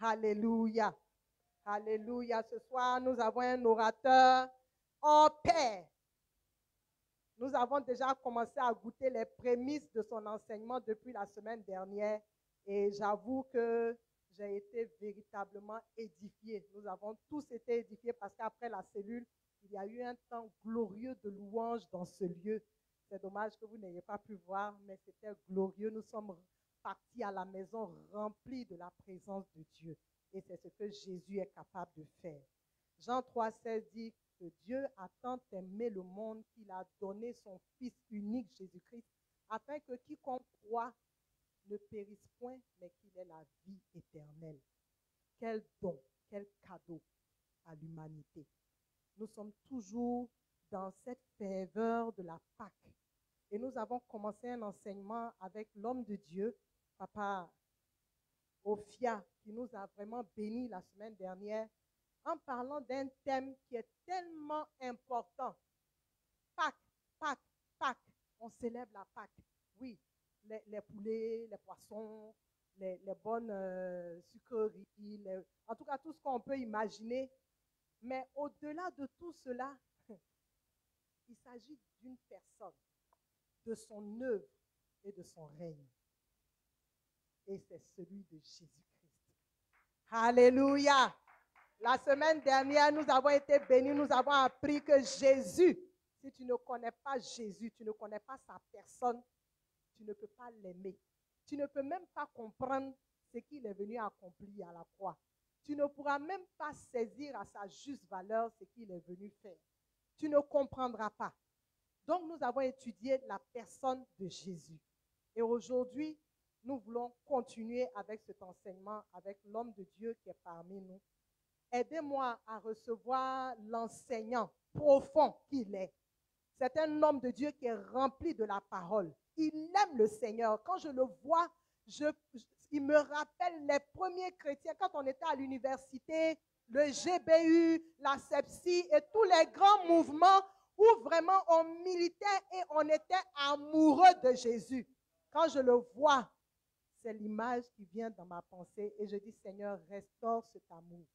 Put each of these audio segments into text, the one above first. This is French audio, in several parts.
Alléluia. Alléluia. Ce soir, nous avons un orateur hors pair. Nous avons déjà commencé à goûter les prémices de son enseignement depuis la semaine dernière et j'avoue que j'ai été véritablement édifiée. Nous avons tous été édifiés parce qu'après la cellule, il y a eu un temps glorieux de louange dans ce lieu. C'est dommage que vous n'ayez pas pu voir, mais c'était glorieux. Nous sommes partis à la maison remplis de la présence de Dieu. Et c'est ce que Jésus est capable de faire. Jean 3,16 dit que Dieu a tant aimé le monde qu'il a donné son Fils unique, Jésus-Christ, afin que quiconque croit ne périsse point, mais qu'il ait la vie éternelle. Quel don, quel cadeau à l'humanité. Nous sommes toujours dans cette ferveur de la Pâque. Et nous avons commencé un enseignement avec l'homme de Dieu, Papa Ophia, qui nous a vraiment bénis la semaine dernière, en parlant d'un thème qui est tellement important. Pâques, Pâques, Pâques. On célèbre la Pâques. Oui, les poulets, les poissons, les bonnes sucreries, en tout cas tout ce qu'on peut imaginer. Mais au-delà de tout cela, il s'agit d'une personne, de son œuvre et de son règne. Et c'est celui de Jésus-Christ. Alléluia! La semaine dernière, nous avons été bénis, nous avons appris que Jésus, si tu ne connais pas Jésus, tu ne connais pas sa personne, tu ne peux pas l'aimer. Tu ne peux même pas comprendre ce qu'il est venu accomplir à la croix. Tu ne pourras même pas saisir à sa juste valeur ce qu'il est venu faire. Tu ne comprendras pas. Donc, nous avons étudié la personne de Jésus. Et aujourd'hui, nous voulons continuer avec cet enseignement, avec l'homme de Dieu qui est parmi nous. Aidez-moi à recevoir l'enseignant profond qu'il est. C'est un homme de Dieu qui est rempli de la parole. Il aime le Seigneur. Quand je le vois, il me rappelle les premiers chrétiens, quand on était à l'université, le GBU, la SEPSI et tous les grands mouvements où vraiment on militait et on était amoureux de Jésus. Quand je le vois, c'est l'image qui vient dans ma pensée et je dis, Seigneur, restaure cet amour.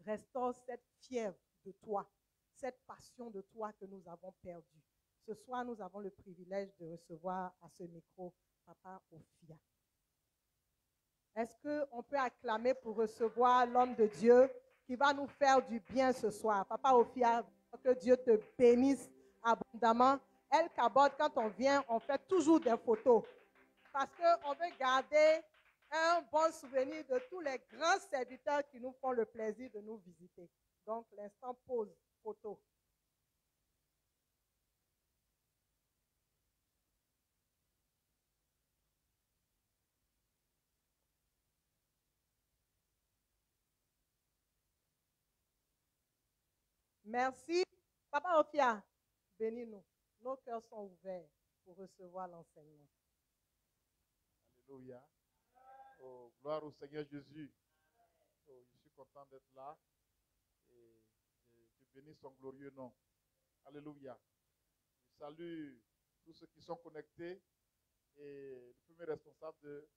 Restaure cette fièvre de toi, cette passion de toi que nous avons perdue. Ce soir, nous avons le privilège de recevoir à ce micro Papa Ophia. Est-ce qu'on peut acclamer pour recevoir l'homme de Dieu qui va nous faire du bien ce soir? Papa Ophia, que Dieu te bénisse abondamment. El Kabod, quand on vient, on fait toujours des photos parce qu'on veut garder un bon souvenir de tous les grands serviteurs qui nous font le plaisir de nous visiter. Donc, l'instant pause, photo. Merci. Papa Ophia, bénis-nous. Nos cœurs sont ouverts pour recevoir l'enseignement. Alléluia. Oh, gloire au Seigneur Jésus. Oh, je suis content d'être là et je bénis son glorieux nom. Alléluia. Je salue tous ceux qui sont connectés et le premier responsable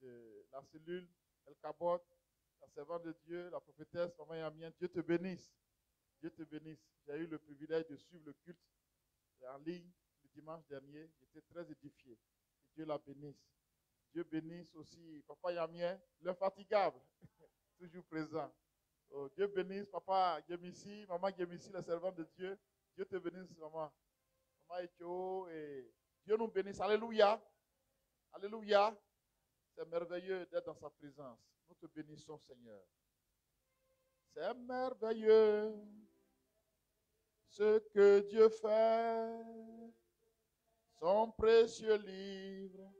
de la cellule, El Kabod, la servante de Dieu, la prophétesse, Maman Yamien. Dieu te bénisse. Dieu te bénisse. J'ai eu le privilège de suivre le culte en ligne le dimanche dernier. J'étais très édifié. Et Dieu la bénisse. Dieu bénisse aussi Papa Yamien, l'infatigable, toujours présent. Oh, Dieu bénisse Papa Gemissi, Maman Gemissi, la servante de Dieu. Dieu te bénisse, Maman. Maman Echo, et Dieu nous bénisse. Alléluia. Alléluia. C'est merveilleux d'être dans sa présence. Nous te bénissons, Seigneur. C'est merveilleux ce que Dieu fait. Son précieux livre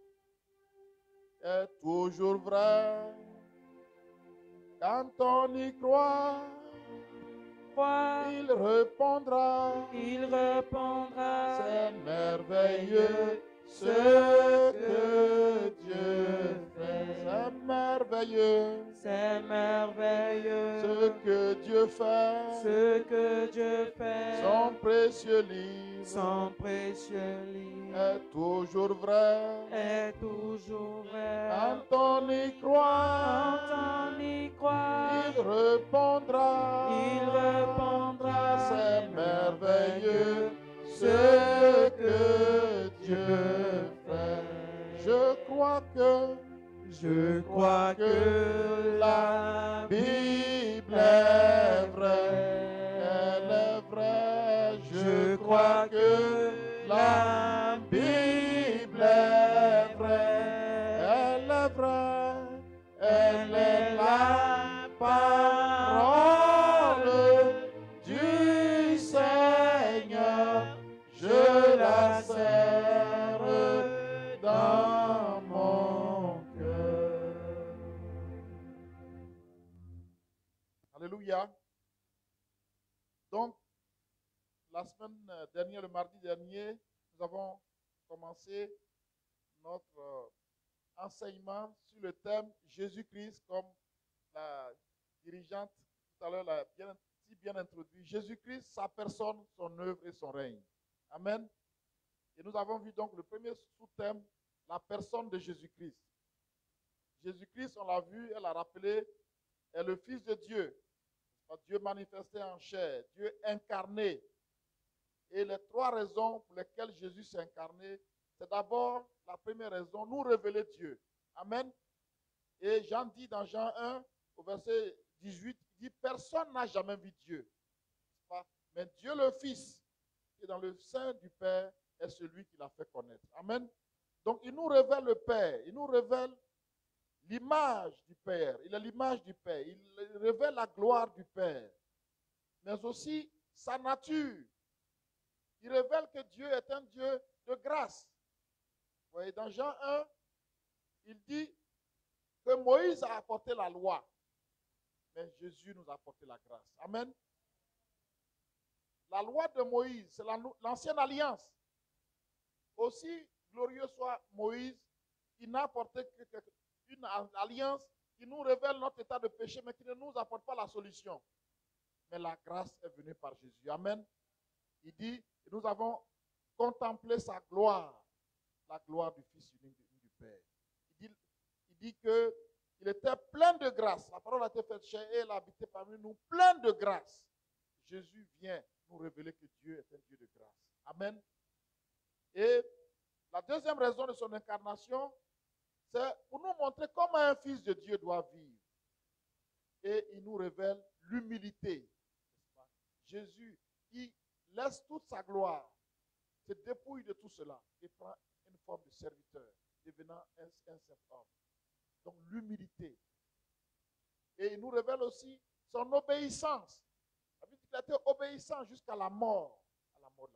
est toujours vrai. Quand on y croit, il répondra. C'est merveilleux ce que Dieu fait. C'est merveilleux. C'est merveilleux Ce que Dieu fait. ce que Dieu fait. Son précieux livre Son précieux livre est toujours vrai. est toujours vrai. Quand on y croit, répondra. Il répondra, C'est merveilleux ce que Dieu fait. Je crois que la Bible est vraie. Elle est vraie. Je crois que la Bible est vraie. Elle est vraie. Elle est la parole du Seigneur. Je la serre dans mon cœur. Alléluia. Donc, la semaine dernière, le mardi dernier, nous avons commencé notre enseignement sur le thème Jésus-Christ, comme la dirigeante tout à l'heure l'a bien introduit. Jésus-Christ, sa personne, son œuvre et son règne. Amen. Et nous avons vu donc le premier sous-thème, la personne de Jésus-Christ. Jésus-Christ, on l'a vu, elle a rappelé, est le Fils de Dieu. Dieu manifesté en chair, Dieu incarné. Et les trois raisons pour lesquelles Jésus s'est incarné, c'est d'abord, la première raison, nous révéler Dieu. Amen. Et Jean dit dans Jean 1, au verset 18, il dit, personne n'a jamais vu Dieu. Mais Dieu le Fils, qui est dans le sein du Père, est celui qui l'a fait connaître. Amen. Donc il nous révèle le Père, il nous révèle l'image du Père. Il est l'image du Père. Il révèle la gloire du Père, mais aussi sa nature. Il révèle que Dieu est un Dieu de grâce. Vous voyez, dans Jean 1, il dit que Moïse a apporté la loi, mais Jésus nous a apporté la grâce. Amen. La loi de Moïse, c'est l'ancienne alliance. Aussi glorieux soit Moïse, il n'a apporté une alliance qui nous révèle notre état de péché, mais qui ne nous apporte pas la solution. Mais la grâce est venue par Jésus. Amen. Il dit, nous avons contemplé sa gloire, la gloire du Fils unique du Père. Il dit qu'il était plein de grâce. La parole a été faite chair et elle a habité parmi nous, plein de grâce. Jésus vient nous révéler que Dieu est un Dieu de grâce. Amen. Et la deuxième raison de son incarnation, c'est pour nous montrer comment un fils de Dieu doit vivre. Et il nous révèle l'humilité. Jésus, qui laisse toute sa gloire, se dépouille de tout cela et prend une forme de serviteur, devenant un simple homme. Donc l'humilité. Et il nous révèle aussi son obéissance. Il a été obéissant jusqu'à la mort de la croix.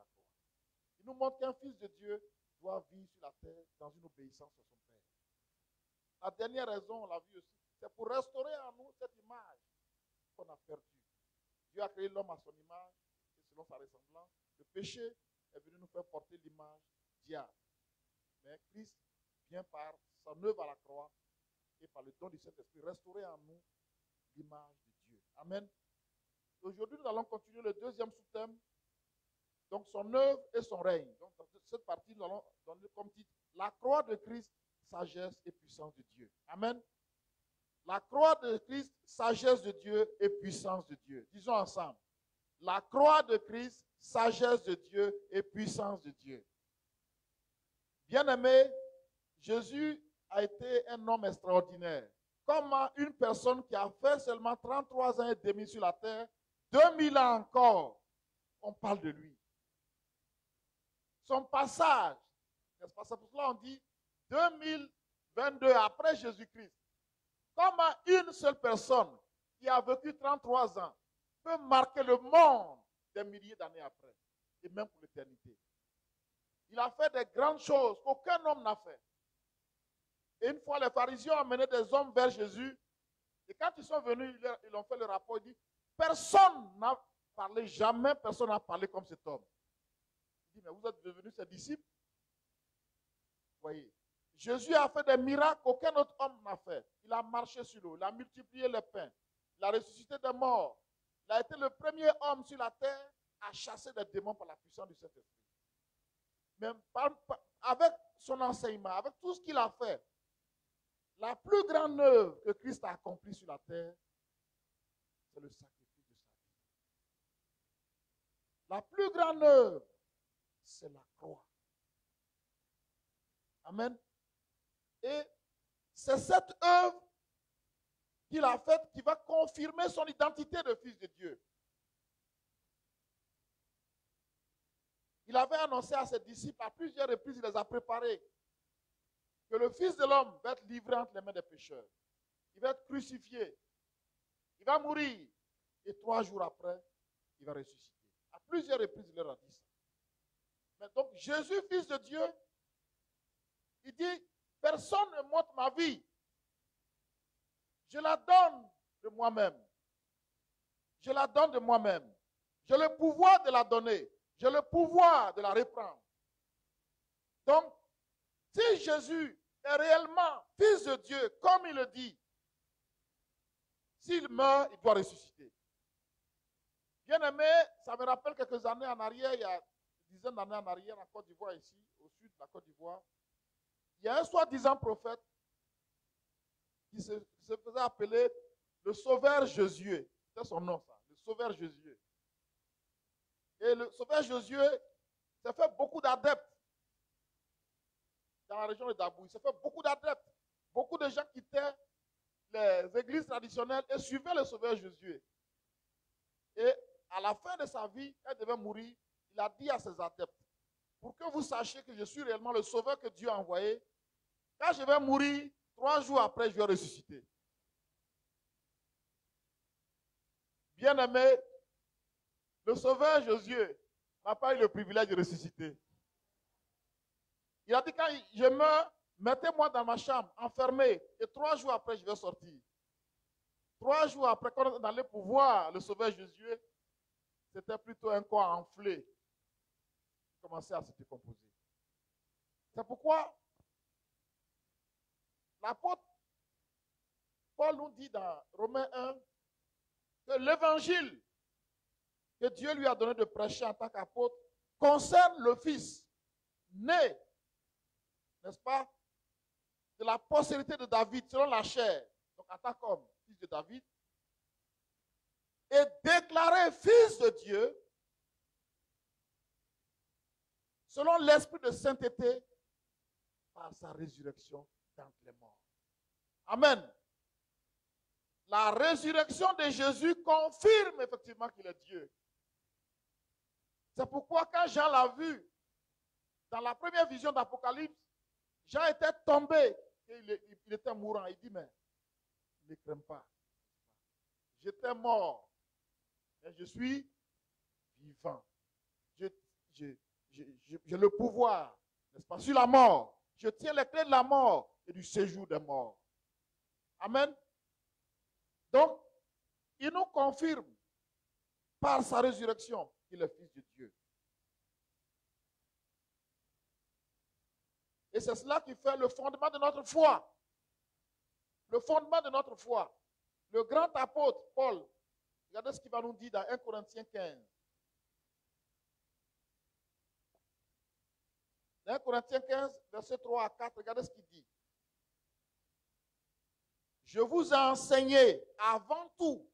Il nous montre qu'un fils de Dieu doit vivre sur la terre dans une obéissance à son Père. La dernière raison, on l'a vu aussi, c'est pour restaurer en nous cette image qu'on a perdue. Dieu a créé l'homme à son image et selon sa ressemblance. Le péché est venu nous faire porter l'image diable. Mais Christ vient par son œuvre à la croix et par le don du Saint-Esprit restaurer en nous l'image de Dieu. Amen. Aujourd'hui, nous allons continuer le deuxième sous-thème. Donc, son œuvre et son règne. Donc, dans cette partie, nous allons donner comme titre la croix de Christ, sagesse et puissance de Dieu. Amen. La croix de Christ, sagesse de Dieu et puissance de Dieu. Disons ensemble. La croix de Christ, sagesse de Dieu et puissance de Dieu. Bien-aimé, Jésus a été un homme extraordinaire. Comment une personne qui a fait seulement 33 ans et demi sur la terre, 2000 ans encore, on parle de lui. Son passage, n'est-ce pas? C'est pour cela qu'on dit 2022 après Jésus-Christ. Comment une seule personne qui a vécu 33 ans peut marquer le monde des milliers d'années après, et même pour l'éternité. Il a fait des grandes choses qu'aucun homme n'a fait. Et une fois, les pharisiens ont amené des hommes vers Jésus, et quand ils sont venus, ils ont fait le rapport, ils disent, personne n'a parlé, jamais personne n'a parlé comme cet homme. Il dit, mais vous êtes devenus ses disciples? Voyez, Jésus a fait des miracles qu'aucun autre homme n'a fait. Il a marché sur l'eau, il a multiplié les pains, il a ressuscité des morts. Il a été le premier homme sur la terre à chasser des démons par la puissance du Saint-Esprit. Mais avec son enseignement, avec tout ce qu'il a fait, la plus grande œuvre que Christ a accomplie sur la terre, c'est le sacrifice de sa vie. La plus grande œuvre, c'est la croix. Amen. Et c'est cette œuvre qu'il a faite qui va confirmer son identité de fils de Dieu. Il avait annoncé à ses disciples à plusieurs reprises, il les a préparés, que le Fils de l'homme va être livré entre les mains des pécheurs. Il va être crucifié. Il va mourir. Et 3 jours après, il va ressusciter. À plusieurs reprises, il leur a dit ça. Mais donc, Jésus, Fils de Dieu, il dit, personne ne m'ôte ma vie. Je la donne de moi-même. Je la donne de moi-même. J'ai le pouvoir de la donner. J'ai le pouvoir de la reprendre. Donc, si Jésus est réellement Fils de Dieu, comme il le dit, s'il meurt, il doit ressusciter. Bien aimé, ça me rappelle quelques années en arrière, il y a une dizaine d'années en arrière, en Côte d'Ivoire, ici, au sud de la Côte d'Ivoire, il y a un soi-disant prophète qui se faisait appeler le Sauveur Josué. C'est son nom, ça, le Sauveur Josué. Et le Sauveur Josué s'est fait beaucoup d'adeptes dans la région de Dabou. Il s'est fait beaucoup d'adeptes. Beaucoup de gens quittaient les églises traditionnelles et suivaient le Sauveur Josué. Et à la fin de sa vie, quand il devait mourir, il a dit à ses adeptes, pour que vous sachiez que je suis réellement le Sauveur que Dieu a envoyé, quand je vais mourir, 3 jours après, je vais ressusciter. Bien-aimé, le Sauveur Josué n'a pas eu le privilège de ressusciter. Il a dit, quand je meurs, mettez-moi dans ma chambre, enfermé, et 3 jours après, je vais sortir. 3 jours après, quand on allait pouvoir le Sauveur Josué, c'était plutôt un corps enflé. Il commençait à se décomposer. C'est pourquoi l'apôtre Paul nous dit dans Romains 1 que l'évangile que Dieu lui a donné de prêcher en tant qu'apôtre concerne le Fils né, n'est-ce pas, de la postérité de David selon la chair, donc en tant qu'homme, fils de David, et déclaré fils de Dieu selon l'esprit de sainteté par sa résurrection d'entre les morts. Amen. La résurrection de Jésus confirme effectivement qu'il est Dieu. C'est pourquoi quand Jean l'a vu, dans la première vision d'Apocalypse, Jean était tombé, et il était mourant. Il dit, mais ne crains pas. J'étais mort, mais je suis vivant. J'ai le pouvoir, n'est-ce pas, sur la mort. Je tiens les clés de la mort et du séjour des morts. Amen. Donc, il nous confirme par sa résurrection qu'il est fils de Dieu. Et c'est cela qui fait le fondement de notre foi. Le fondement de notre foi. Le grand apôtre Paul, regardez ce qu'il va nous dire dans 1 Corinthiens 15. Dans 1 Corinthiens 15, versets 3 à 4, regardez ce qu'il dit. Je vous ai enseigné avant tout,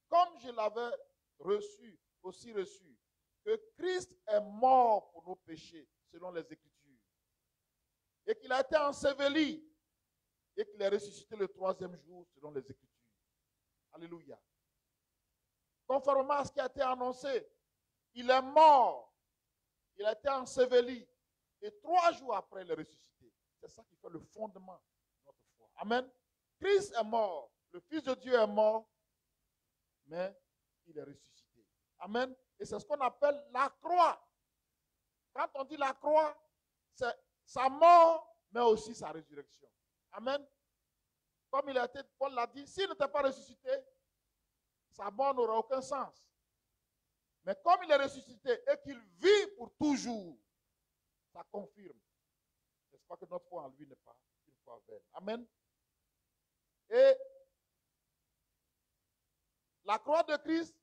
comme je l'avais aussi reçu, que Christ est mort pour nos péchés, selon les Écritures, et qu'il a été enseveli, et qu'il est ressuscité le 3e jour, selon les Écritures. Alléluia. Conformément à ce qui a été annoncé, il est mort, il a été enseveli, et 3 jours après, il est ressuscité. C'est ça qui fait le fondement de notre foi. Amen. Christ est mort, le Fils de Dieu est mort, mais il est ressuscité. Amen. Et c'est ce qu'on appelle la croix. Quand on dit la croix, c'est sa mort, mais aussi sa résurrection. Amen. Comme il a été, Paul l'a dit, s'il n'était pas ressuscité, sa mort n'aurait aucun sens. Mais comme il est ressuscité et qu'il vit pour toujours, ça confirme. N'est-ce pas que notre foi en lui n'est pas une foi vaine. Amen. Et la croix de Christ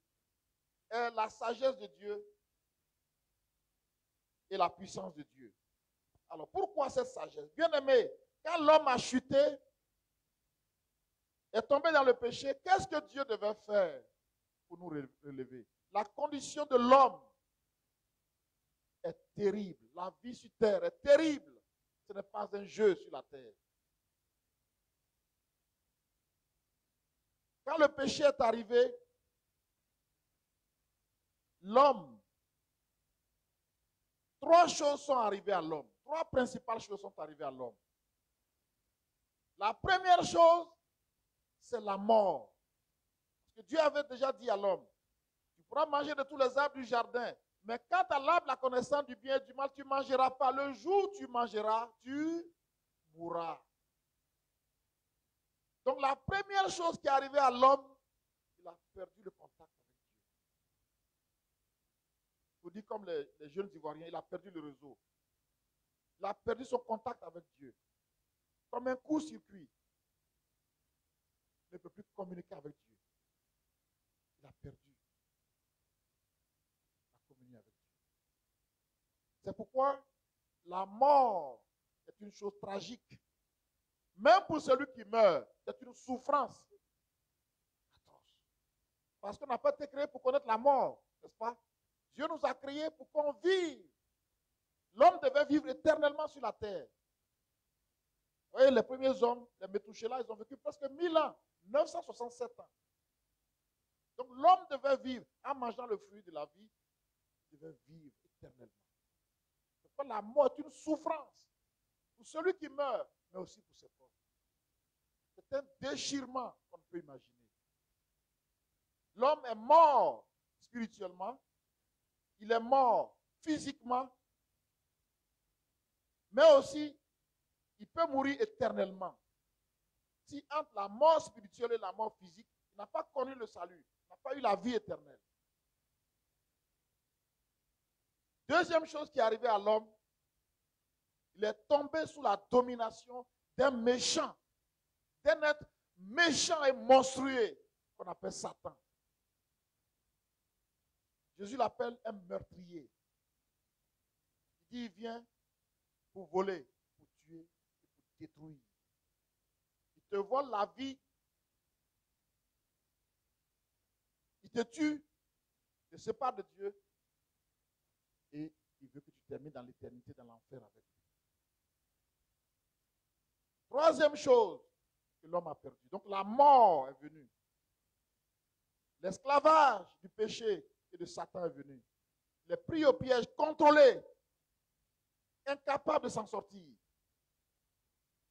est la sagesse de Dieu et la puissance de Dieu. Alors pourquoi cette sagesse? Bien aimé, quand l'homme a chuté, est tombé dans le péché, qu'est-ce que Dieu devait faire? pour nous relever. La condition de l'homme est terrible. La vie sur terre est terrible. Ce n'est pas un jeu sur la terre. Quand le péché est arrivé, l'homme, trois choses sont arrivées à l'homme. Trois principales choses sont arrivées à l'homme. La première chose, c'est la mort. Parce que Dieu avait déjà dit à l'homme, tu pourras manger de tous les arbres du jardin, mais quant à l'arbre, la connaissance du bien et du mal, tu ne mangeras pas. Le jour où tu mangeras, tu mourras. Donc la première chose qui est arrivée à l'homme, il a perdu le contact avec Dieu. Je vous dis comme les jeunes Ivoiriens, il a perdu le réseau. Il a perdu son contact avec Dieu. Comme un court-circuit. Il ne peut plus communiquer avec Dieu. Il a perdu la communion avec Dieu. C'est pourquoi la mort est une chose tragique. Même pour celui qui meurt, c'est une souffrance atroce. Parce qu'on n'a pas été créé pour connaître la mort, n'est-ce pas? Dieu nous a créés pour qu'on vive. L'homme devait vivre éternellement sur la terre. Vous voyez, les premiers hommes, les Métouchélas, ils ont vécu presque 1000 ans, 967 ans. Donc l'homme devait vivre en mangeant le fruit de la vie, il devait vivre éternellement. La mort est une souffrance pour celui qui meurt, mais aussi pour ses proches. C'est un déchirement qu'on ne peut imaginer. L'homme est mort spirituellement, il est mort physiquement, mais aussi il peut mourir éternellement. Si entre la mort spirituelle et la mort physique, il n'a pas connu le salut, il n'a pas eu la vie éternelle. Deuxième chose qui est arrivée à l'homme, il est tombé sous la domination d'un méchant, d'un être méchant et monstrueux qu'on appelle Satan. Jésus l'appelle un meurtrier. Il dit, il vient pour voler, pour tuer et pour détruire. Il te vole la vie, il te tue, il te sépare de Dieu et il veut que tu termines dans l'éternité, dans l'enfer avec lui. Troisième chose que l'homme a perdu. Donc la mort est venue. L'esclavage du péché et de Satan est venu. Il est pris au piège, contrôlé, incapable de s'en sortir.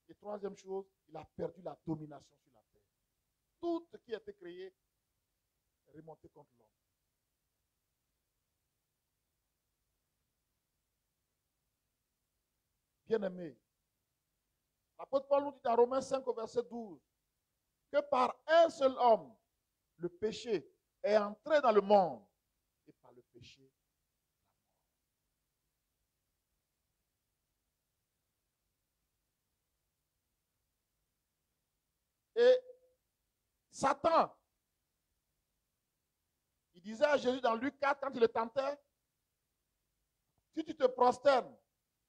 Et troisième chose, il a perdu la domination sur la terre. Tout ce qui a été créé est remonté contre l'homme. Bien-aimé, l'apôtre Paul nous dit dans Romains 5 au verset 12 que par un seul homme, le péché est entré dans le monde et par le péché, la mort. Et Satan, il disait à Jésus dans Luc 4 quand il le tentait, si tu te prosternes,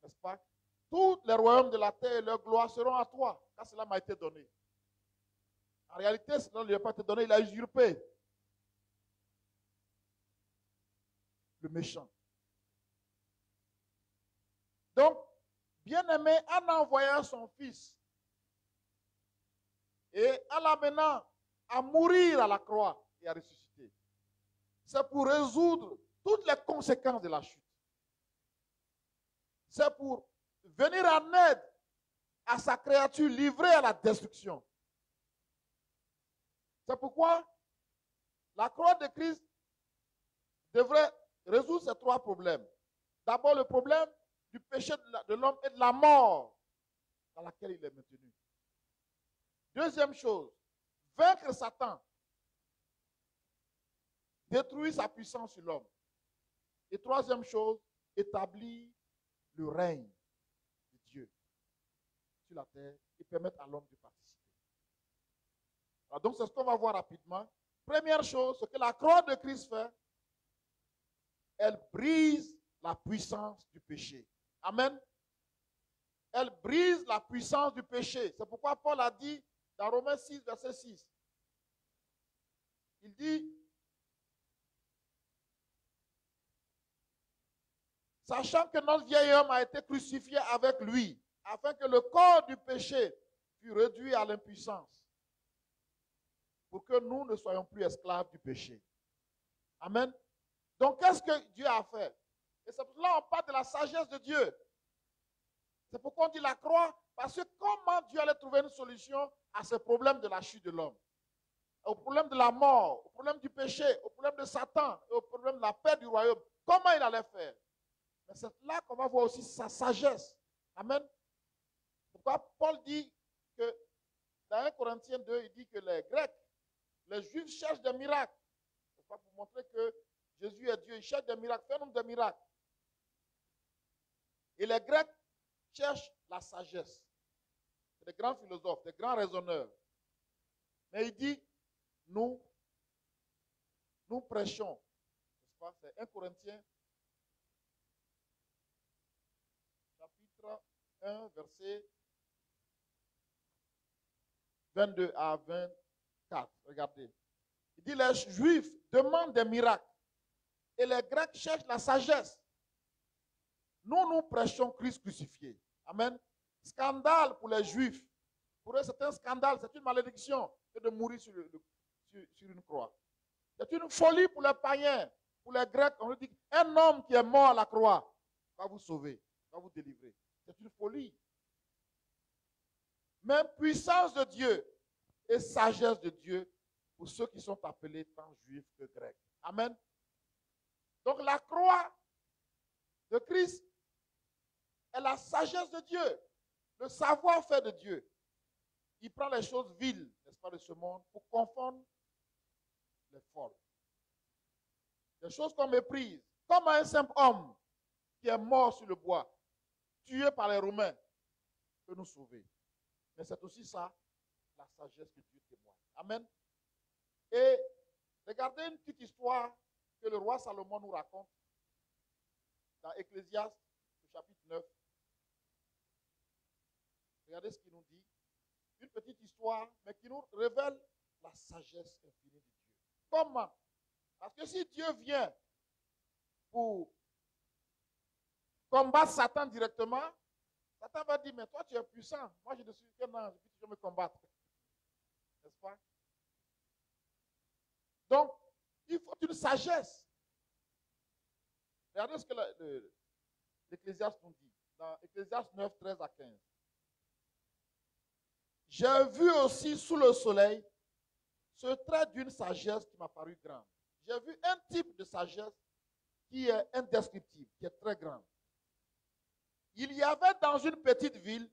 n'est-ce pas, tous les royaumes de la terre et leur gloire seront à toi, car cela m'a été donné. En réalité, cela ne lui a pas été donné, il a usurpé. Le méchant. Donc, bien-aimé, en envoyant son fils et en l'amenant à mourir à la croix et à ressusciter, c'est pour résoudre toutes les conséquences de la chute. C'est pour venir en aide à sa créature livrée à la destruction. C'est pourquoi la croix de Christ devrait résoudre ces trois problèmes. D'abord, le problème du péché de l'homme et de la mort dans laquelle il est maintenu. Deuxième chose, vaincre Satan, détruire sa puissance sur l'homme. Et troisième chose, établir le règne de Dieu sur la terre et permettre à l'homme de participer. Alors donc, c'est ce qu'on va voir rapidement. Première chose, ce que la croix de Christ fait, elle brise la puissance du péché. Amen. Elle brise la puissance du péché. C'est pourquoi Paul a dit dans Romains 6, verset 6, il dit, Sachant que notre vieil homme a été crucifié avec lui, afin que le corps du péché fût réduit à l'impuissance, pour que nous ne soyons plus esclaves du péché. Amen. Donc, qu'est-ce que Dieu a fait? Et c'est pour cela qu'on parle de la sagesse de Dieu. C'est pourquoi on dit la croix, parce que comment Dieu allait trouver une solution à ce problème de la chute de l'homme, au problème de la mort, au problème du péché, au problème de Satan, et au problème de la paix du royaume. Comment il allait faire? Mais c'est là qu'on va voir aussi sa sagesse. Amen. Pourquoi Paul dit que dans 1 Corinthiens 2, il dit que les Grecs, les Juifs cherchent des miracles. C'est pas pour montrer que Jésus est Dieu. Ils cherchent des miracles. Fais-nous des miracles. Et les Grecs cherchent la sagesse. C'est des grands philosophes, des grands raisonneurs. Mais il dit, nous prêchons. N'est-ce pas? C'est 1 Corinthiens, chapitre 1, verset 22 à 24. Regardez. Il dit, les Juifs demandent des miracles. Et les Grecs cherchent la sagesse. Nous prêchons Christ crucifié. Amen. Scandale pour les Juifs. Pour eux, c'est un scandale, c'est une malédiction que de mourir sur une croix. C'est une folie pour les païens, pour les Grecs. On dit qu'un homme qui est mort à la croix va vous sauver, va vous délivrer. C'est une folie. Mais puissance de Dieu et sagesse de Dieu pour ceux qui sont appelés tant juifs que grecs. Amen. Donc la croix de Christ est la sagesse de Dieu, le savoir-faire de Dieu. Il prend les choses viles, n'est-ce pas, de ce monde pour confondre les folles. Des choses qu'on méprise. Comme un simple homme qui est mort sur le bois, tué par les Romains, peut nous sauver. Mais c'est aussi ça, la sagesse que Dieu témoigne. Amen. Et regardez une petite histoire que le roi Salomon nous raconte dans Ecclésiaste, chapitre 9. Regardez ce qu'il nous dit. Une petite histoire, mais qui nous révèle la sagesse infinie de Dieu. Comment? Parce que si Dieu vient pour combattre Satan directement, Satan va dire, mais toi tu es puissant. Moi je ne suis qu'un ange, puis tu veux me combattre. N'est-ce pas? Donc, il faut une sagesse. Regardez ce que l'Ecclésiaste nous dit. Dans Ecclésiaste 9, 13 à 15. J'ai vu aussi sous le soleil ce trait d'une sagesse qui m'a paru grande. J'ai vu un type de sagesse qui est indescriptible, qui est très grande. Il y avait dans une petite ville,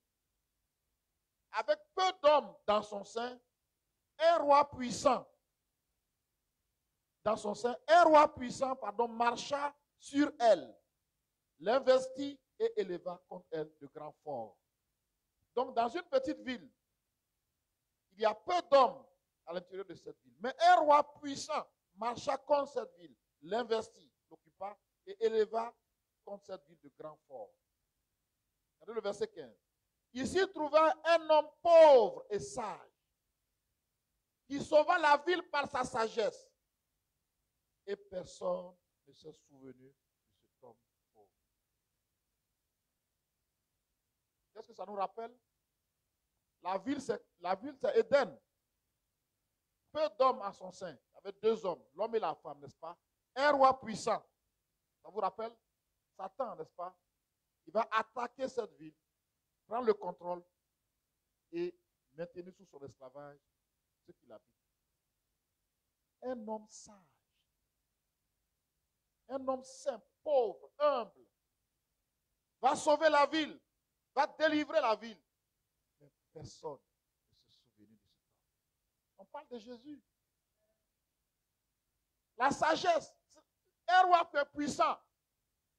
avec peu d'hommes dans son sein, un roi puissant. Dans son sein, un roi puissant, marcha sur elle, l'investit et éleva contre elle de grands forts. Donc, dans une petite ville, il y a peu d'hommes à l'intérieur de cette ville. Mais un roi puissant marcha contre cette ville, l'investit, l'occupa et éleva contre cette ville de grands forts. Regardez le verset 15. Ici trouva un homme pauvre et sage, qui sauva la ville par sa sagesse. Et personne ne s'est souvenu de cet homme pauvre. Qu'est-ce que ça nous rappelle? La ville, c'est Éden. Peu d'hommes à son sein. Il y avait deux hommes, l'homme et la femme, n'est-ce pas? Un roi puissant. Ça vous rappelle? Satan, n'est-ce pas? Il va attaquer cette ville, prendre le contrôle et maintenir sous son esclavage ceux qui l'habitent. Un homme sage. Un homme simple, pauvre, humble, va sauver la ville, va délivrer la ville. Mais personne ne se souvient de cet homme. On parle de Jésus. La sagesse, un roi qui est puissant.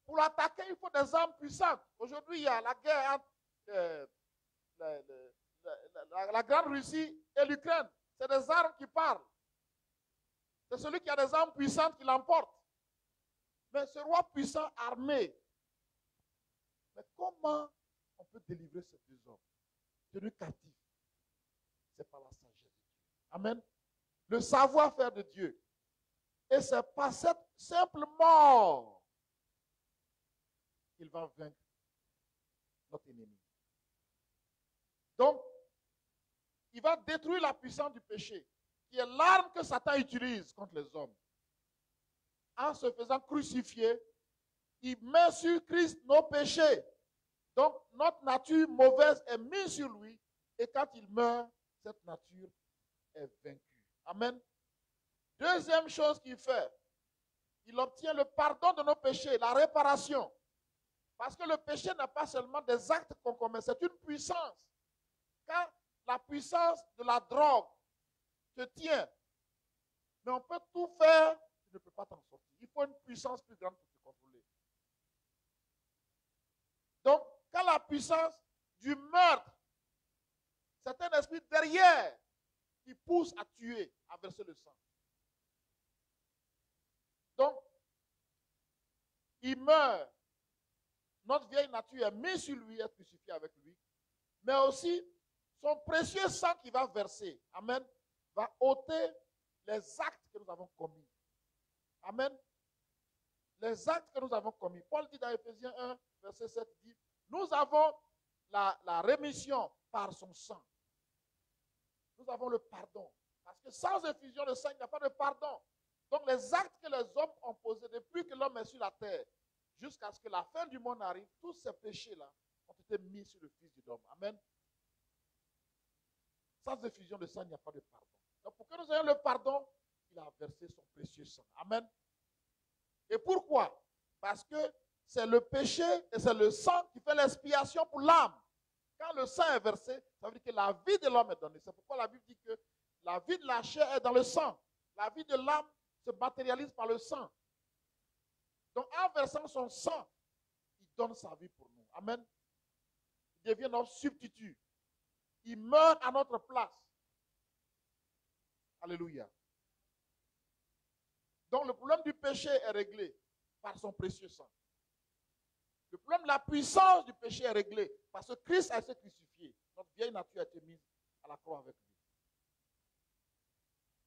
Pour l'attaquer, il faut des armes puissantes. Aujourd'hui, il y a la guerre entre la grande Russie et l'Ukraine. C'est des armes qui parlent. C'est celui qui a des armes puissantes qui l'emporte. Mais ce roi puissant armé, mais comment on peut délivrer ces deux hommes tenus captifs? C'est par la sagesse de Dieu. Amen. Le savoir-faire de Dieu. Et c'est par cette simple mort il va vaincre notre ennemi. Donc, il va détruire la puissance du péché, qui est l'arme que Satan utilise contre les hommes. En se faisant crucifier, il met sur Christ nos péchés. Donc, notre nature mauvaise est mise sur lui, et quand il meurt, cette nature est vaincue. Amen. Deuxième chose qu'il fait, il obtient le pardon de nos péchés, la réparation. Parce que le péché n'est pas seulement des actes qu'on commet, c'est une puissance. Quand la puissance de la drogue te tient, mais on peut tout faire, tu ne peux pas t'en sortir. Il faut une puissance plus grande pour te contrôler. Donc, quand la puissance du meurtre, c'est un esprit derrière qui pousse à tuer, à verser le sang. Donc, il meurt. Notre vieille nature est mise sur lui, est crucifiée avec lui. Mais aussi, son précieux sang qui va verser, amen, va ôter les actes que nous avons commis. Amen. Les actes que nous avons commis. Paul dit dans Éphésiens 1, verset 7, dit, nous avons la rémission par son sang. Nous avons le pardon. Parce que sans effusion de sang, il n'y a pas de pardon. Donc les actes que les hommes ont posés depuis que l'homme est sur la terre, jusqu'à ce que la fin du monde arrive, tous ces péchés-là ont été mis sur le Fils de l'homme. Amen. Sans effusion de sang, il n'y a pas de pardon. Donc pour que nous ayons le pardon, il a versé son précieux sang. Amen. Et pourquoi? Parce que c'est le péché et c'est le sang qui fait l'expiation pour l'âme. Quand le sang est versé, ça veut dire que la vie de l'homme est donnée. C'est pourquoi la Bible dit que la vie de la chair est dans le sang. La vie de l'âme se matérialise par le sang. Donc en versant son sang, il donne sa vie pour nous. Amen. Il devient notre substitut. Il meurt à notre place. Alléluia. Donc le problème du péché est réglé par son précieux sang. Le problème de la puissance du péché est réglé parce que Christ a été crucifié. Notre vieille nature a été mise à la croix avec lui.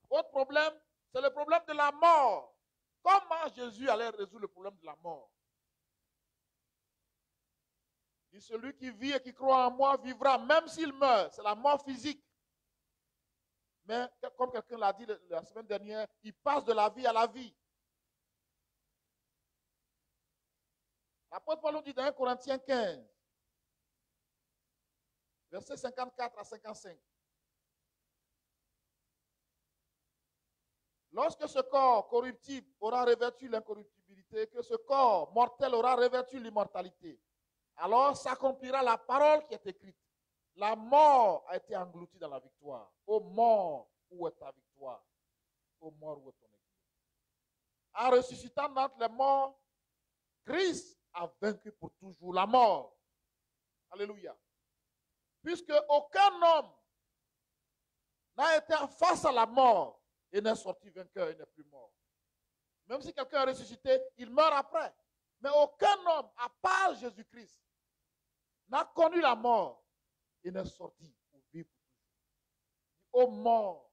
Autre problème, c'est le problème de la mort. Comment Jésus allait résoudre le problème de la mort? Il dit, celui qui vit et qui croit en moi vivra, même s'il meurt. C'est la mort physique. Mais comme quelqu'un l'a dit la semaine dernière, il passe de la vie à la vie. L'apôtre Paul nous dit dans 1 Corinthiens 15, versets 54 à 55. Lorsque ce corps corruptible aura revêtu l'incorruptibilité, que ce corps mortel aura revêtu l'immortalité, alors s'accomplira la parole qui est écrite. La mort a été engloutie dans la victoire. Ô mort, où est ta victoire? Ô mort, où est ton église? En ressuscitant d'entre les morts, Christ a vaincu pour toujours la mort. Alléluia. Puisque aucun homme n'a été face à la mort et n'est sorti vainqueur et n'est plus mort. Même si quelqu'un est ressuscité, il meurt après. Mais aucun homme, à part Jésus-Christ, n'a connu la mort et n'est sorti pour vivre pour toujours. Ô mort,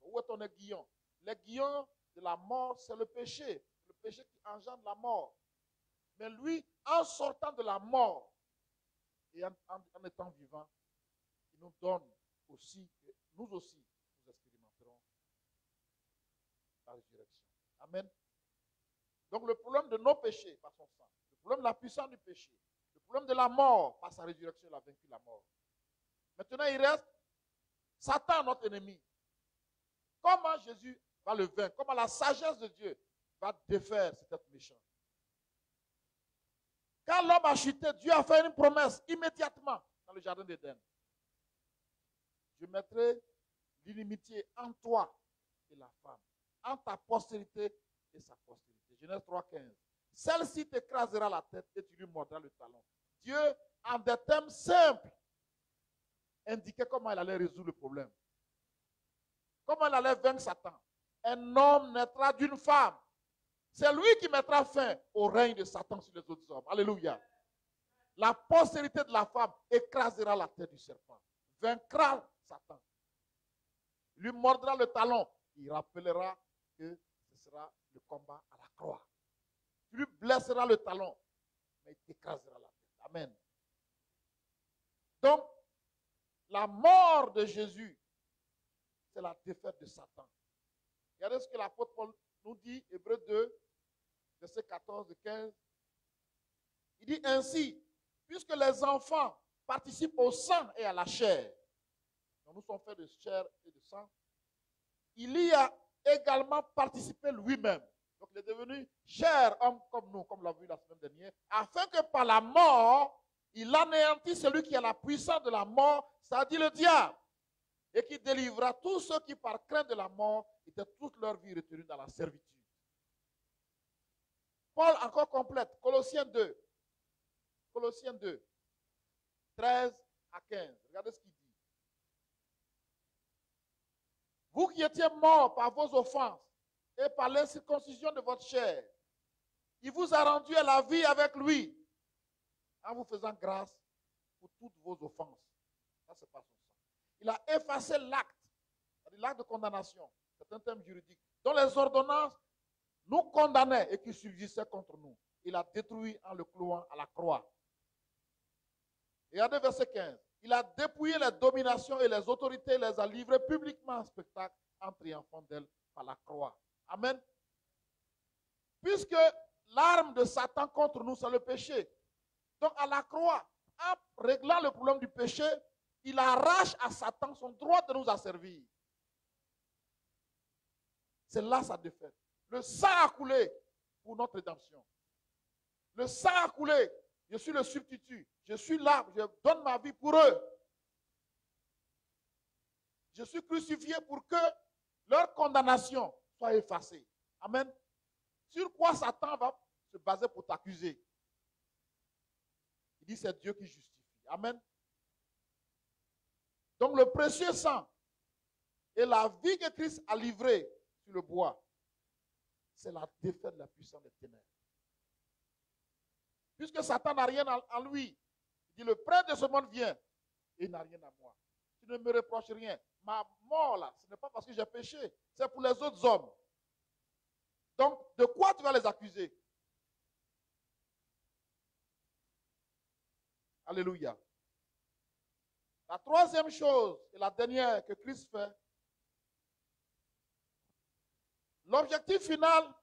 où est ton aiguillon? L'aiguillon de la mort, c'est le péché qui engendre la mort. Mais lui, en sortant de la mort et en étant vivant, il nous donne aussi, nous aussi, nous expérimenterons la résurrection. Amen. Donc le problème de nos péchés par son sang, le problème de la puissance du péché, le problème de la mort par sa résurrection, il a vaincu la mort. Maintenant, il reste Satan, notre ennemi. Comment Jésus va le vaincre? Comment la sagesse de Dieu va défaire cet être méchant? Quand l'homme a chuté, Dieu a fait une promesse immédiatement dans le jardin d'Éden. Je mettrai l'inimitié en toi et la femme, en ta postérité et sa postérité. Genèse 3,15. Celle-ci t'écrasera la tête et tu lui mordras le talon. Dieu, en des termes simples, indiquait comment il allait résoudre le problème. Comment il allait vaincre Satan. Un homme naîtra d'une femme. C'est lui qui mettra fin au règne de Satan sur les autres hommes. Alléluia. La postérité de la femme écrasera la tête du serpent. Vaincra Satan. Lui mordra le talon. Il rappellera que ce sera le combat à la croix. Tu lui blesseras le talon. mais il t'écrasera la tête. Amen. Donc, la mort de Jésus, c'est la défaite de Satan. Regardez ce que l'apôtre Paul nous dit, Hébreux 2, versets 14 et 15. Il dit ainsi, puisque les enfants participent au sang et à la chair, donc nous sommes faits de chair et de sang, il y a également participé lui-même. Donc il est devenu chair homme comme nous, comme l'a vu la semaine dernière, afin que par la mort, il anéantisse celui qui a la puissance de la mort, c'est-à-dire le diable, et qui délivrera tous ceux qui, par crainte de la mort, étaient toute leur vie retenus dans la servitude. Paul encore complète, Colossiens 2, 13 à 15. Regardez ce qu'il dit. Vous qui étiez morts par vos offenses et par l'incirconcision de votre chair, il vous a rendu à la vie avec lui, en vous faisant grâce pour toutes vos offenses. Ça, c'est pas son sang. Il a effacé l'acte, l'acte de condamnation, c'est un terme juridique, dont les ordonnances nous condamnaient et qui subsistaient contre nous. Il a détruit en le clouant à la croix. Regardez verset 15. Il a dépouillé les dominations et les autorités, et les a livrées publiquement en spectacle en triomphant d'elles par la croix. Amen. Puisque l'arme de Satan contre nous, c'est le péché. Donc à la croix, en réglant le problème du péché, il arrache à Satan son droit de nous asservir. C'est là sa défaite. Le sang a coulé pour notre rédemption. Le sang a coulé. Je suis le substitut. Je suis là. Je donne ma vie pour eux. Je suis crucifié pour que leur condamnation soit effacée. Amen. Sur quoi Satan va se baser pour t'accuser? Il dit c'est Dieu qui justifie. Amen. Donc le précieux sang et la vie que Christ a livrée sur le bois, c'est la défaite de la puissance des ténèbres. Puisque Satan n'a rien en lui, il dit le prince de ce monde vient et il n'a rien à moi. Tu ne me reproches rien. Ma mort là, ce n'est pas parce que j'ai péché, c'est pour les autres hommes. Donc, de quoi tu vas les accuser? Alléluia. La troisième chose, et la dernière que Christ fait, l'objectif final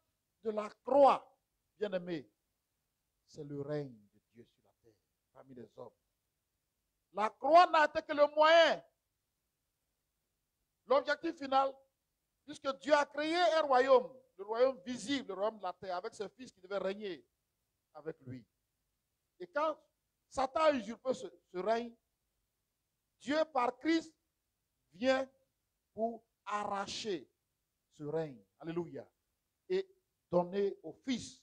de la croix, bien-aimé, c'est le règne de Dieu sur la terre, parmi les hommes. La croix n'a été que le moyen. L'objectif final, puisque Dieu a créé un royaume, le royaume visible, le royaume de la terre, avec ses fils qui devaient régner avec lui. Et quand Satan a usurpé ce règne, Dieu par Christ vient pour arracher ce règne. Alléluia. Et donner au Fils.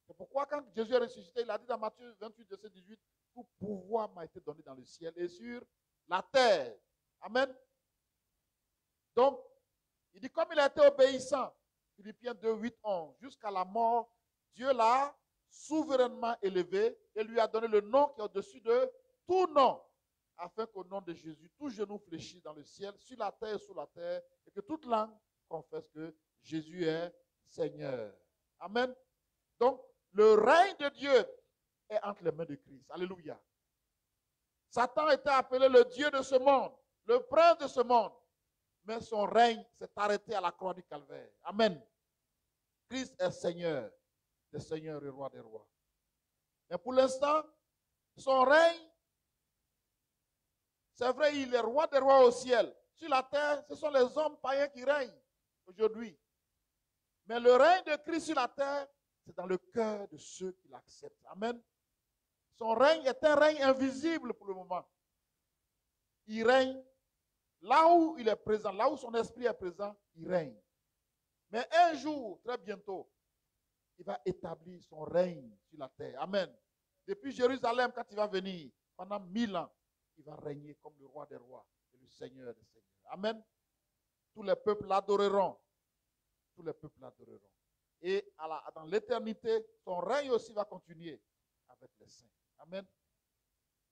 C'est pourquoi quand Jésus est ressuscité, il a dit dans Matthieu 28, verset 18, tout pouvoir m'a été donné dans le ciel et sur la terre. Amen. Donc, il dit comme il a été obéissant, Philippiens 2, 8, 11, jusqu'à la mort, Dieu l'a souverainement élevé et lui a donné le nom qui est au-dessus de tout nom, afin qu'au nom de Jésus, tout genou fléchisse dans le ciel, sur la terre et sous la terre, et que toute langue confesse que Jésus est Seigneur. Amen. Donc, le règne de Dieu est entre les mains de Christ. Alléluia. Satan était appelé le Dieu de ce monde, le prince de ce monde, mais son règne s'est arrêté à la croix du Calvaire. Amen. Christ est Seigneur des seigneurs et roi des rois. Mais pour l'instant, son règne, c'est vrai, il est roi des rois au ciel. Sur la terre, ce sont les hommes païens qui règnent aujourd'hui. Mais le règne de Christ sur la terre, c'est dans le cœur de ceux qui l'acceptent. Amen. Son règne est un règne invisible pour le moment. Il règne là où il est présent, là où son esprit est présent, il règne. Mais un jour, très bientôt, il va établir son règne sur la terre. Amen. Depuis Jérusalem, quand il va venir, pendant 1000 ans, il va régner comme le roi des rois et le Seigneur des seigneurs. Amen. Tous les peuples l'adoreront. Tous les peuples l'adoreront. Et dans l'éternité, son règne aussi va continuer avec les saints. Amen.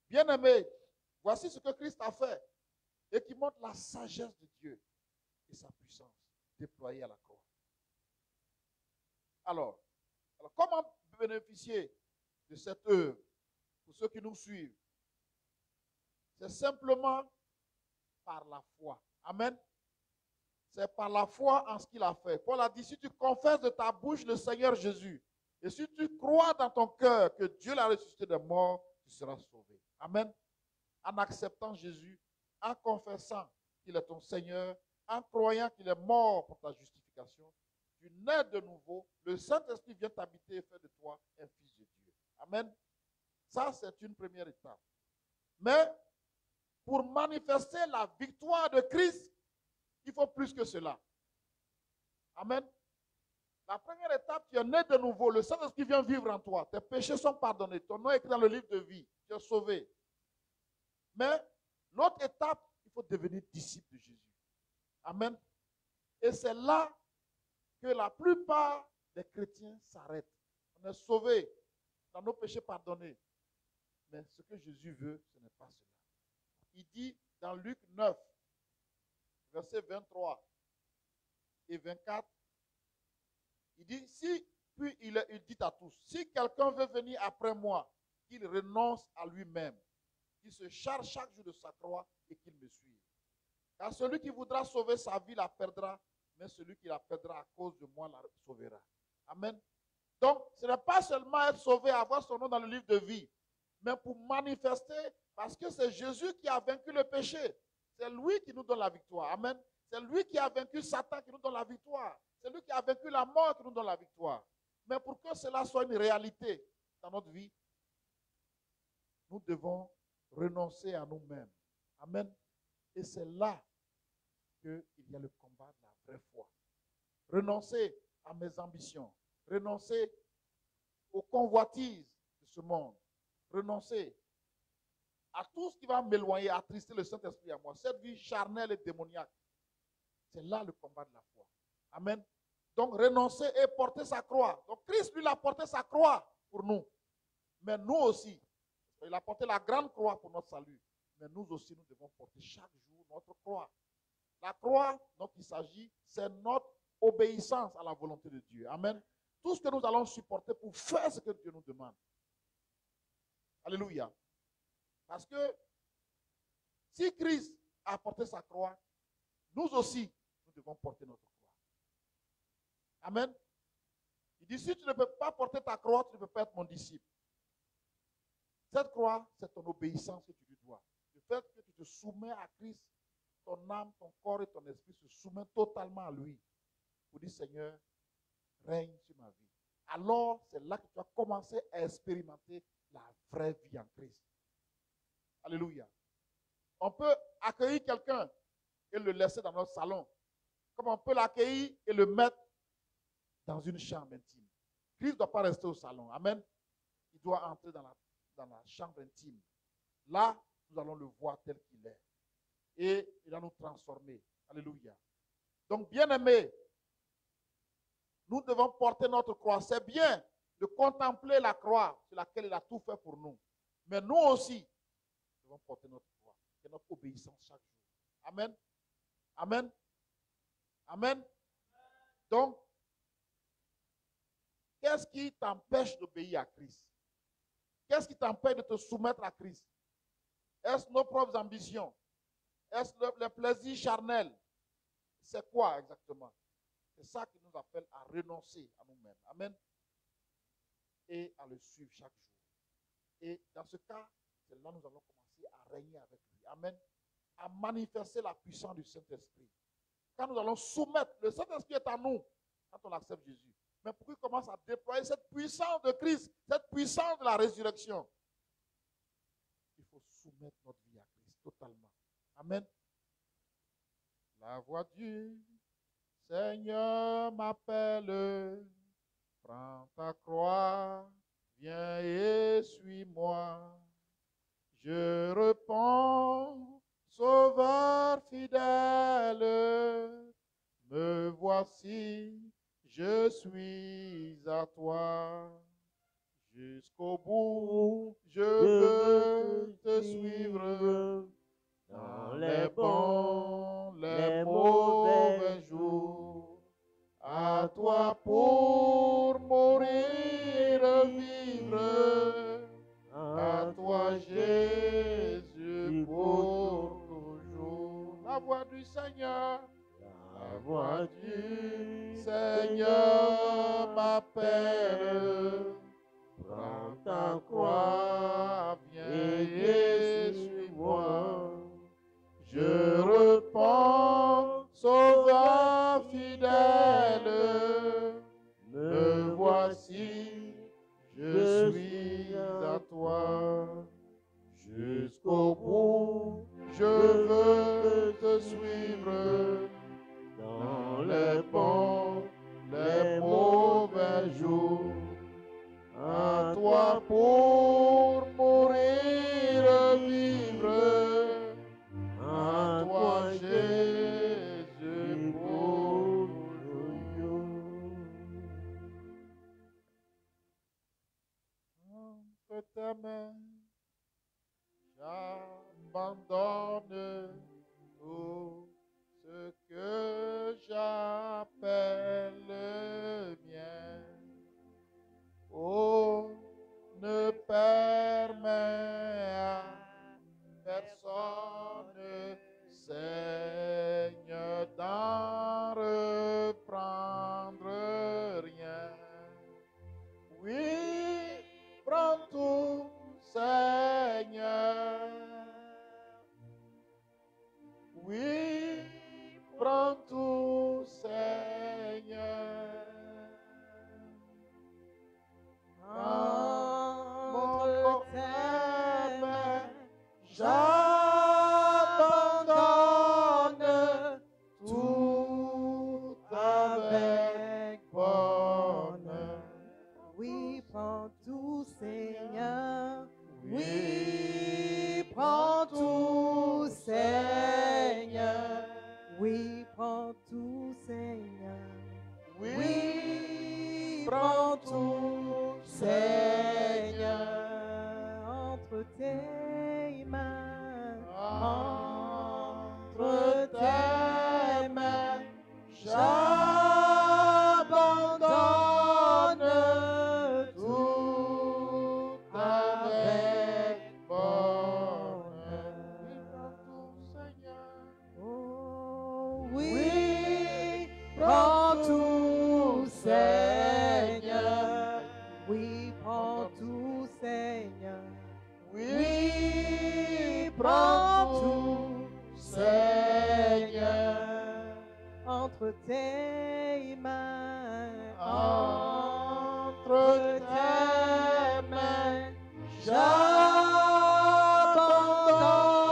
Bien-aimés, voici ce que Christ a fait et qui montre la sagesse de Dieu et sa puissance déployée à la croix. Alors comment bénéficier de cette œuvre, pour ceux qui nous suivent, c'est simplement par la foi. Amen. C'est par la foi en ce qu'il a fait. Paul a dit, si tu confesses de ta bouche le Seigneur Jésus, et si tu crois dans ton cœur que Dieu l'a ressuscité des morts, tu seras sauvé. Amen. En acceptant Jésus, en confessant qu'il est ton Seigneur, en croyant qu'il est mort pour ta justification, tu nais de nouveau, le Saint-Esprit vient t'habiter et fait de toi un fils de Dieu. Amen. Ça, c'est une première étape. Mais pour manifester la victoire de Christ, il faut plus que cela. Amen. La première étape, tu es né de nouveau. Le Saint-Esprit vient vivre en toi. Tes péchés sont pardonnés. Ton nom est écrit dans le livre de vie. Tu es sauvé. Mais l'autre étape, il faut devenir disciple de Jésus. Amen. Et c'est là que la plupart des chrétiens s'arrêtent. On est sauvé dans nos péchés pardonnés. Mais ce que Jésus veut, ce n'est pas cela. Il dit dans Luc 9, versets 23 et 24, il dit, puis il dit à tous, si quelqu'un veut venir après moi, qu'il renonce à lui-même, qu'il se charge chaque jour de sa croix et qu'il me suive. Car celui qui voudra sauver sa vie la perdra, mais celui qui la perdra à cause de moi la sauvera. Amen. Donc, ce n'est pas seulement être sauvé, avoir son nom dans le livre de vie, mais pour manifester, parce que c'est Jésus qui a vaincu le péché. C'est lui qui nous donne la victoire. Amen. C'est lui qui a vaincu Satan qui nous donne la victoire. C'est lui qui a vaincu la mort qui nous donne la victoire. Mais pour que cela soit une réalité dans notre vie, nous devons renoncer à nous-mêmes. Amen. Et c'est là qu'il y a le combat de la vraie foi. Renoncer à mes ambitions. Renoncer aux convoitises de ce monde. Renoncer à tout ce qui va m'éloigner, attrister le Saint-Esprit à moi. Cette vie charnelle et démoniaque. C'est là le combat de la foi. Amen. Donc renoncer et porter sa croix. Donc Christ, lui, a porté sa croix pour nous. Mais nous aussi, il a porté la grande croix pour notre salut. Mais nous aussi, nous devons porter chaque jour notre croix. La croix dont il s'agit, c'est notre obéissance à la volonté de Dieu. Amen. Tout ce que nous allons supporter pour faire ce que Dieu nous demande. Alléluia. Parce que si Christ a porté sa croix, nous aussi, nous devons porter notre croix. Amen. Il dit, si tu ne peux pas porter ta croix, tu ne peux pas être mon disciple. Cette croix, c'est ton obéissance que tu lui dois. Le fait que tu te soumets à Christ, ton âme, ton corps et ton esprit se soumettent totalement à lui. Pour dire, Seigneur, règne sur ma vie. Alors, c'est là que tu vas commencer à expérimenter la vraie vie en Christ. Alléluia. On peut accueillir quelqu'un et le laisser dans notre salon. Comme on peut l'accueillir et le mettre dans une chambre intime. Christ ne doit pas rester au salon. Amen. Il doit entrer dans la chambre intime. Là, nous allons le voir tel qu'il est. Et il va nous transformer. Alléluia. Donc, bien-aimés, nous devons porter notre croix. C'est bien de contempler la croix sur laquelle il a tout fait pour nous. Mais nous aussi, nous devons porter notre croix. C'est notre obéissance chaque jour. Amen. Amen. Amen. Donc, qu'est-ce qui t'empêche d'obéir à Christ? Qu'est-ce qui t'empêche de te soumettre à Christ? Est-ce nos propres ambitions? Est-ce le plaisir charnel? C'est quoi exactement? C'est ça qui nous appelle à renoncer à nous-mêmes. Amen. Et à le suivre chaque jour. Et dans ce cas, c'est là que nous allons commencer à régner avec lui. Amen. À manifester la puissance du Saint-Esprit. Quand nous allons soumettre, le Saint-Esprit est en nous quand on accepte Jésus. Mais pour qu'il commence à déployer cette puissance de Christ, cette puissance de la résurrection, il faut soumettre notre vie à Christ totalement. Amen. La voix du Seigneur m'appelle, prends ta croix, viens et suis-moi. Je réponds, Sauveur fidèle, me voici, je suis à toi. Jusqu'au bout, je veux te suivre. Dans les bons, les mauvais jours, à toi pour mourir, vivre. Seigneur. La voix du Seigneur m'appelle. prends ta croix, Viens et et suis-moi. suis-moi. Je réponds, Sauveur fidèle. Me voici, je suis à toi. Jusqu'au bout, je veux te suivre. Dans les bons, les mauvais jours. À toi pour mourir, vivre. À toi, Jésus, pour toujours. Entre tes mains, j'abandonne tout ce que j'appelle mien. Oh, ne permets à personne, Seigneur, d'en reprendre rien. Oui, prends tout, Seigneur. Oui, prends tout, Seigneur. Entre tes mains, j'abandonne tout avec bonheur. oui, prends tout, Seigneur. Oui, prends tout, Seigneur. Oui, prends tout, Seigneur. Oui, prends tout, Seigneur. Entre tes mains, entre tes mains, j'abandonne tout avec bonheur. Oui, prends tout, Seigneur. Oui, prends tout, Seigneur. Oui, prends tout, Seigneur. Entre tes mains, Entre tes mains,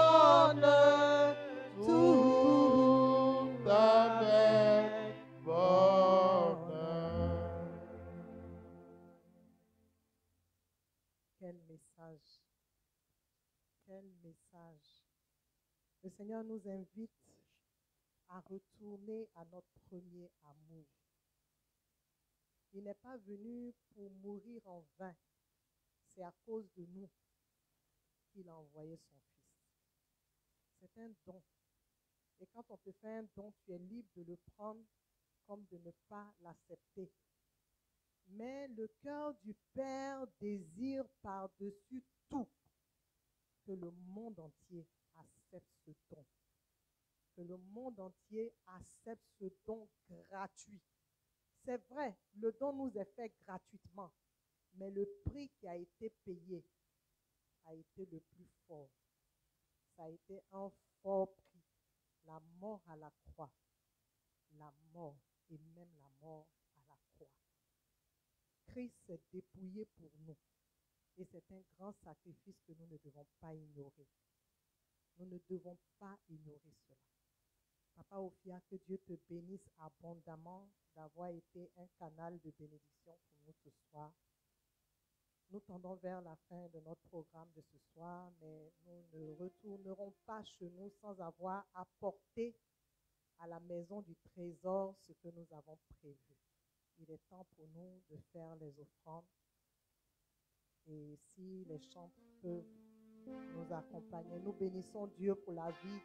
j'abandonne tout avec bonheur. Quel message! Quel message! Le Seigneur nous invite à retourner à notre premier amour. Il n'est pas venu pour mourir en vain. C'est à cause de nous qu'il a envoyé son Fils. C'est un don. Et quand on te fait un don, tu es libre de le prendre comme de ne pas l'accepter. Mais le cœur du Père désire par-dessus tout que le monde entier accepte ce don. Que le monde entier accepte ce don gratuit. C'est vrai, le don nous est fait gratuitement, mais le prix qui a été payé a été le plus fort. Ça a été un fort prix. La mort à la croix. La mort et même la mort à la croix. Christ s'est dépouillé pour nous. Et c'est un grand sacrifice que nous ne devons pas ignorer. Nous ne devons pas ignorer cela. Papa Ophia, que Dieu te bénisse abondamment d'avoir été un canal de bénédiction pour nous ce soir. Nous tendons vers la fin de notre programme de ce soir, mais nous ne retournerons pas chez nous sans avoir apporté à la maison du trésor ce que nous avons prévu. Il est temps pour nous de faire les offrandes. Et si les chantres peuvent nous accompagner, nous bénissons Dieu pour la vie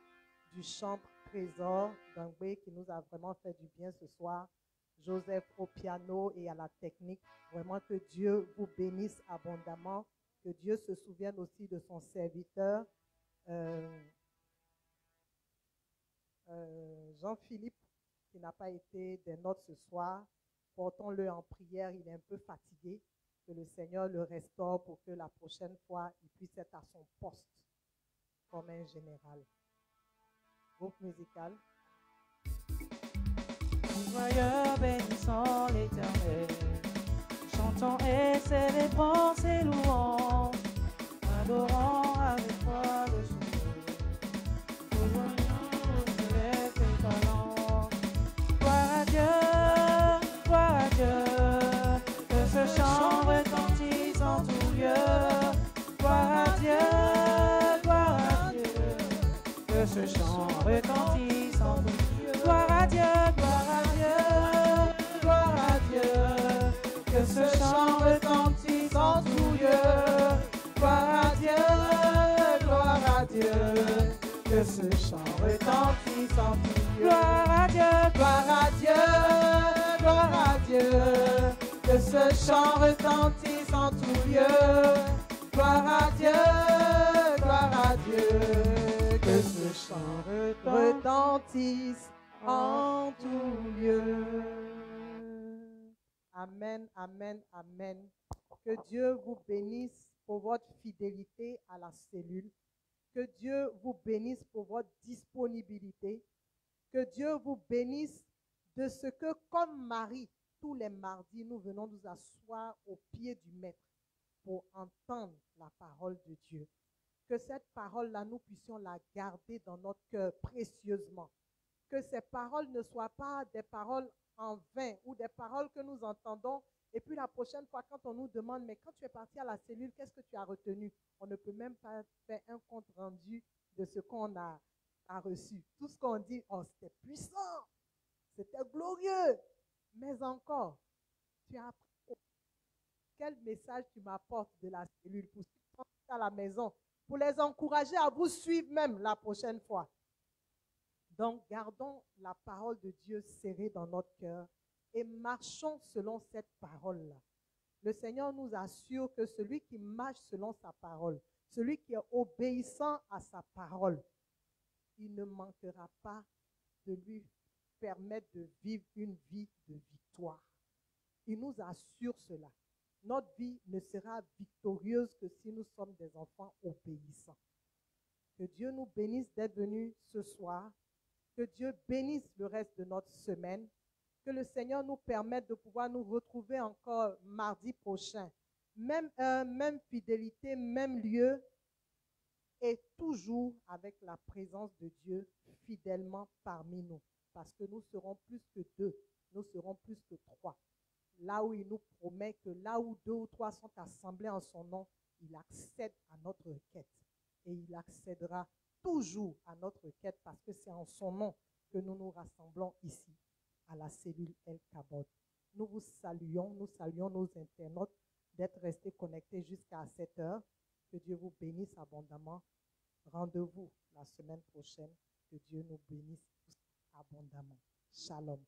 du chantre Trésor d'Angbe qui nous a vraiment fait du bien ce soir. Joseph au piano et à la technique. Vraiment que Dieu vous bénisse abondamment. Que Dieu se souvienne aussi de son serviteur Jean-Philippe, qui n'a pas été des nôtres ce soir. Portons-le en prière, il est un peu fatigué. Que le Seigneur le restaure pour que la prochaine fois, il puisse être à son poste comme un général. Groupe musical. Joyeux, bénissons l'Éternel, chantons et célébrons ses louanges, adorons avec foi le Seigneur. Pour nous, élève tes talents. Gloire à Dieu, que ce chant retentisse en tout lieu. Gloire à Dieu, que ce chant retentisse en tout lieu. Gloire à Dieu, que ce chant retentisse en tout lieu. Gloire à Dieu, que ce chant retentisse en tout lieu. Gloire à Dieu, que ce chant retentisse en tout lieu. Gloire à Dieu, que ce chant retentisse en tout lieu. Amen, amen, amen. Que Dieu vous bénisse pour votre fidélité à la cellule. Que Dieu vous bénisse pour votre disponibilité. Que Dieu vous bénisse de ce que, comme Marie, tous les mardis, nous venons nous asseoir au pied du Maître pour entendre la parole de Dieu. Que cette parole-là, nous puissions la garder dans notre cœur précieusement. Que ces paroles ne soient pas des paroles en vain ou des paroles que nous entendons et puis la prochaine fois quand on nous demande mais quand tu es parti à la cellule, qu'est-ce que tu as retenu? On ne peut même pas faire un compte rendu de ce qu'on a reçu. Tout ce qu'on dit, oh c'était puissant, c'était glorieux, mais encore, tu as appris. Quel message tu m'apportes de la cellule pour ceux qui sont à la maison, pour les encourager à vous suivre même la prochaine fois? Donc, gardons la parole de Dieu serrée dans notre cœur et marchons selon cette parole-là. Le Seigneur nous assure que celui qui marche selon sa parole, celui qui est obéissant à sa parole, il ne manquera pas de lui permettre de vivre une vie de victoire. Il nous assure cela. Notre vie ne sera victorieuse que si nous sommes des enfants obéissants. Que Dieu nous bénisse d'être venus ce soir. Que Dieu bénisse le reste de notre semaine. Que le Seigneur nous permette de pouvoir nous retrouver encore mardi prochain. Même heure, même fidélité, même lieu. Et toujours avec la présence de Dieu fidèlement parmi nous. Parce que nous serons plus que 2. Nous serons plus que 3. Là où il nous promet que là où 2 ou 3 sont assemblés en son nom, il accède à notre requête. Et il accédera toujours à notre requête parce que c'est en son nom que nous nous rassemblons ici à la cellule El Kabod. Nous vous saluons, nous saluons nos internautes d'être restés connectés jusqu'à cette heure. Que Dieu vous bénisse abondamment. Rendez-vous la semaine prochaine. Que Dieu nous bénisse abondamment. Shalom.